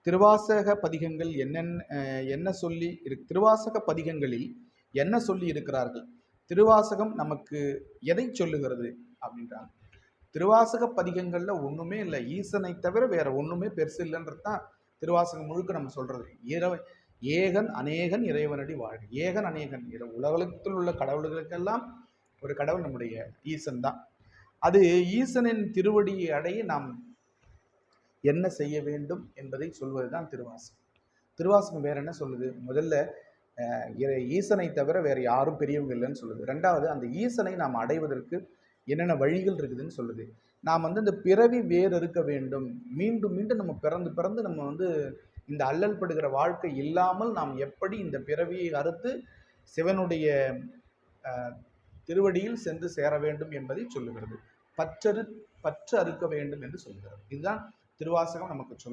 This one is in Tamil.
திருவாசக பதிகங்கள் என்ன சொல்லி திருவாசக பதிகங்களில் என்ன சொல்லி இருக்கிறார்கள்? திருவாசகம் நமக்கு எதை சொல்லுகிறது அப்படின்றாங்க. திருவாசக பதிகங்கள்ல ஒண்ணுமே இல்லை, ஈசனை தவிர வேற ஒண்ணுமே பெருசு இல்லைன்றது தான் திருவாசகம் முழுக்க நம்ம சொல்றது. ஏகன் அநேகன் இறைவனடி வாழ்க. ஏகன் அநேகன், உலகத்தில் உள்ள கடவுள்களுக்கெல்லாம் ஒரு கடவுள் நம்முடைய ஈசன் தான். அது ஈசனின் திருவடியை அடைய நாம் என்ன செய்ய வேண்டும் என்பதை சொல்வதுதான் திருவாசகம். திருவாசகம் வேற என்ன சொல்லுது? முதல்ல ஈசனை தவிர வேற யாரும் பெரியவங்க இல்லைன்னு சொல்லுது. ரெண்டாவது, அந்த ஈசனை நாம் அடைவதற்கு என்னென்ன வழிகள் இருக்குதுன்னு சொல்லுது. நாம் இந்த பிறவி வேறு இருக்க வேண்டும், மீண்டும் மீண்டும் நம்ம பிறந்து பிறந்து நம்ம இந்த அல்லல் படுகிற வாழ்க்கை இல்லாமல் நாம் எப்படி இந்த பிறவியை அறுத்து சிவனுடைய திருவடியில் சென்று சேர வேண்டும் என்பதை சொல்லுகிறது. பற்று அறுக்க வேண்டும் என்று சொல்கிறது. இதுதான் திருவாசகம் நமக்கு சொல்லுது.